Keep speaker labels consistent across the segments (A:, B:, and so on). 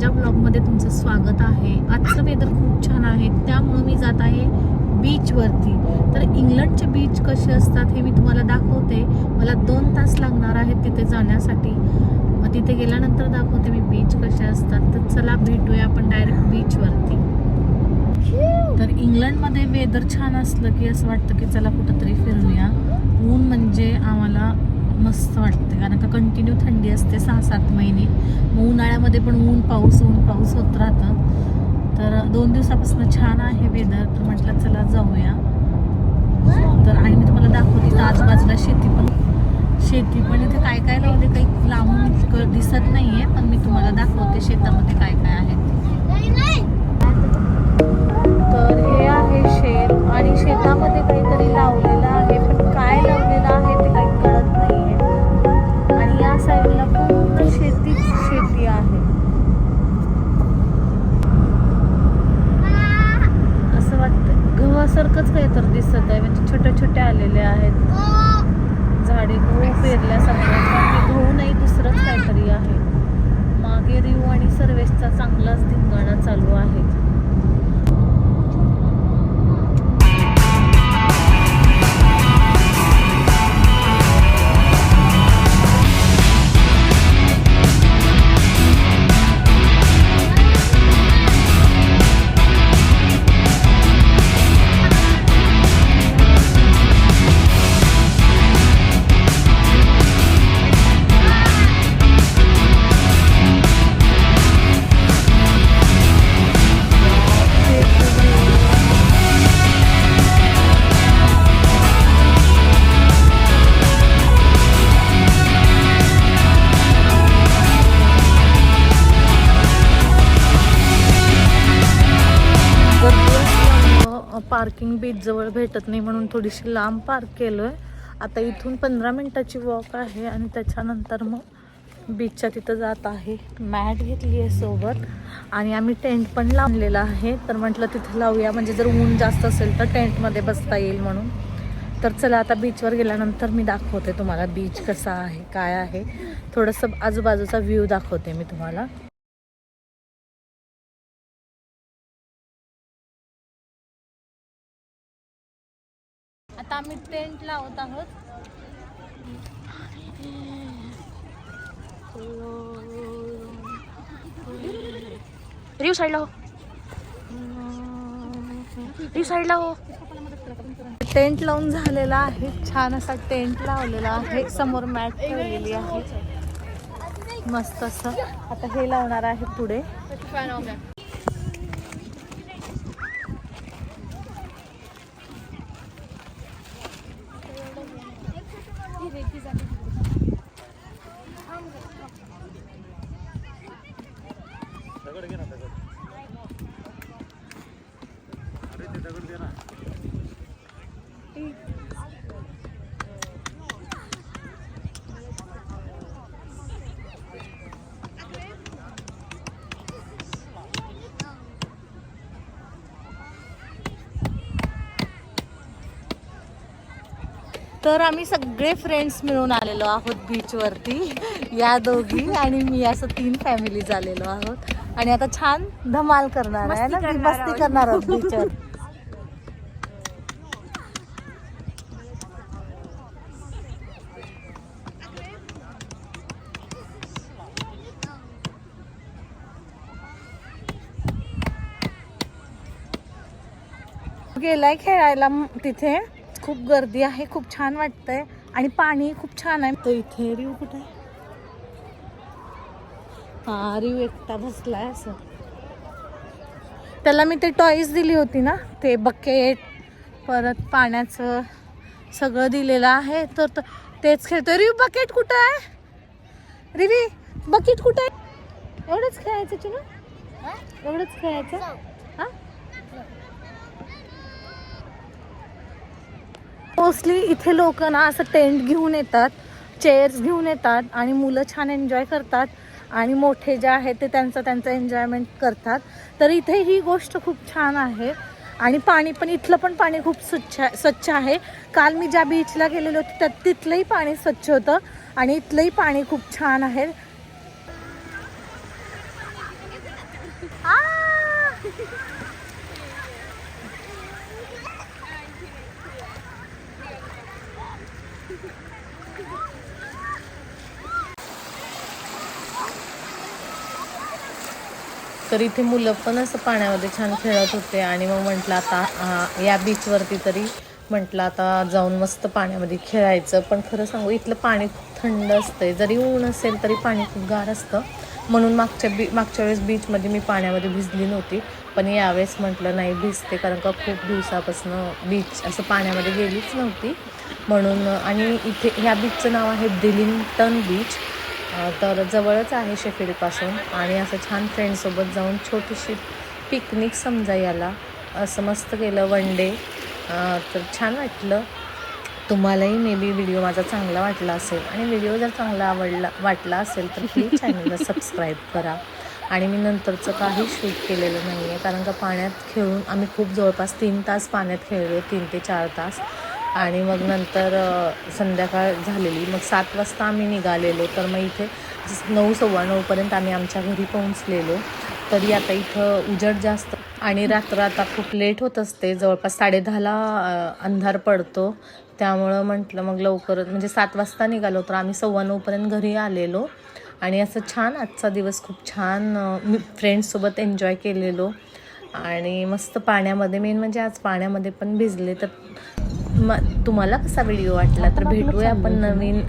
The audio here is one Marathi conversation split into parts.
A: माझ्या ब्लॉगमध्ये तुमचं स्वागत आहे। आजचं वेदर खूप छान आहे, त्यामुळे मी जात आहे बीचवरती। तर इंग्लंडचे बीच कसे असतात हे मी तुम्हाला दाखवते। मला 2 तास लागणार आहेत तिथे जाण्यासाठी। मग तिथे गेल्यानंतर दाखवते मी बीच कसे असतात। तर चला भेटूया आपण डायरेक्ट बीचवरती। तर इंग्लंडमध्ये वेदर छान असलं की असं वाटतं की चला कुठंतरी फिरूया। ऊन म्हणजे आम्हाला मस्त वाटते, कारण का कंटिन्यू थंडी असते 6-7 महिने। मग उन्हाळ्यामध्ये पण ऊन पाऊस होत राहतं। तर 2 दिवसापासून छान आहे वेदर, तर म्हटलं चला जाऊया। तर आणि मी तुम्हाला दाखवते तर आजूबाजूला शेती पण इथे काय काय लावले काही लांबून दिसत नाहीये, पण मी तुम्हाला दाखवते शेतामध्ये काय काय आहे। तर हे आहे शेत आणि शेतामध्ये काहीतरी लावलेलं आहे, पण काय लावलेलं आहे ते काही कळत नाहीये। आणि या साईडला पूर्ण शेती आहे। असं वाटतं गव्हासारखंच काहीतरी दिसत आहे, म्हणजे छोटे छोटे आलेले आहेत झाडे, गहू पेरल्यासारखं, पण ते गहू नाही दुसरंच काहीतरी आहे। मागे रिव आणि सर्वेसचा चांगलाच धिंगाणा चालू आहे। पार्किंग बीच जवळ भेटत नाही म्हणून थोडीशी लांब पार्क केलोय। आता इथून 15 मिनिटाची वॉक आहे आणि त्याच्यानंतर मग बीचच्या तिथं जात आहे। मॅट घेतली आहे सोबत आणि आम्ही टेंट पण लावलेला आहे। तर म्हटलं तिथे लावूया, म्हणजे जर ऊन जास्त असेल तर टेंटमध्ये बसता येईल म्हणून। तर चला आता बीचवर गेल्यानंतर मी दाखवते तुम्हाला बीच कसा आहे काय आहे, थोडंसं आजूबाजूचा व्ह्यू दाखवते मी तुम्हाला। आता आम्ही टेंट लावत आहोत। रिव साईडला हो, रिव साईडला हो। टेंट लावून झालेला आहे, छान असा टेंट लावलेला आहे। समोर मॅट ठेवलेली आहे मस्त असं। आता हे लावणार आहे पुढे। तर आम्ही सगळे फ्रेंड्स मिळून आलेलो आहोत बीचवरती, या दोघी आणि मी, असं 3 फॅमिलीज आलेलो आहोत। आणि आता छान धमाल करणार आहे ना, मस्ती करणार आहोत बीचवर। गेलाय खेळायला तिथे, खूप गर्दी आहे, खूप छान वाटतंय आणि पाणी खूप छान आहे। तर इथे रिव कुठे आहे? हा, रिव एकटा बसलाय असं। त्याला मी ते टॉईज दिली होती ना, ते बकेट परत पाण्याचं सगळं दिलेलं आहे, तर तेच खेळतोय। रिव बकेट कुठं आहे? रिवी बकेट कुठं आहे? एवढंच खेळायचं चिनू, एवढंच खेळायचं हा। मोस्टली इथे लोक ना असं टेंट घेऊन येतात, चेअर्स घेऊन येतात आणि मुलं छान एन्जॉय करतात आणि मोठे जे आहेत ते त्यांचं एन्जॉयमेंट करतात। तर इथे ही गोष्ट खूप छान आहे आणि पाणी पण इथलं पण पाणी खूप स्वच्छ आहे। काल मी ज्या बीचला गेलेलो होते तिथलंही पाणी स्वच्छ होतं आणि इथलंही पाणी खूप छान आहे। तर इथे मुलं पण असं पाण्यामध्ये छान खेळत होते आणि मग म्हटलं आता या बीचवरती तरी म्हटलं आता जाऊन मस्त पाण्यामध्ये खेळायचं. पण खरं सांगू इथलं पाणी खूप थंड असतंय, जरी ऊन असेल तरी पाणी खूप गार असतं. म्हणून मागच्या वेळेस बीचमध्ये मी पाण्यामध्ये भिजली नव्हती, पण यावेळेस म्हटलं नाही भिजते, कारण का खूप दिवसापासून बीच असं पाण्यामध्ये गेलीच नव्हती म्हणून. आणि इथे ह्या बीचचं नाव आहे ब्रिलिंग्टन बीच. तर जवळच आहे शेफील्डपासून आणि असं छान फ्रेंडसोबत जाऊन छोटीशी पिकनिक समजा याला, असं मस्त केलं वन डे. तर छान वाटलं. तुम्हालाही मे बी व्हिडिओ माझा चांगला वाटला असेल आणि व्हिडिओ जर चांगला वाटला असेल तर प्लीज चॅनलला सबस्क्राईब करा. आणि मी नंतरचं काही शूट केलेलं नाही आहे, कारण का पाण्यात खेळून आम्ही खूप जवळपास 3 तास पाण्यात खेळलो, 3 ते 4 तास. आणि मग नंतर संध्याकाळ झालेली, मग 7 वाजता आम्ही निघालेलो. तर मग इथे 9, 9:15पर्यंत आम्ही आमच्या घरी पोहोचलेलो. तरी आता इथं उजेड जास्त आणि रात्र आता खूप लेट होत असते, जवळपास 10:30ला अंधार पडतो. त्यामुळं म्हटलं मग लवकर, म्हणजे 7 वाजता निघालो तर आम्ही 9:15पर्यंत घरी आलेलो. आणि असं छान आजचा दिवस खूप छान मी फ्रेंड्ससोबत एन्जॉय केलेलो. आणि मस्त पाण्यामध्ये, मेन म्हणजे आज पाण्यामध्ये पण भिजले. तर तुम्हाला कसा व्हिडिओ वाटला तर भेटूया आपण नवीन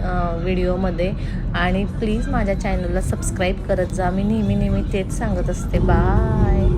A: व्हिडिओमध्ये. आणि प्लीज माझ्या चॅनलला सबस्क्राईब करत जा, मी नेहमी तेच सांगत असते. बाय.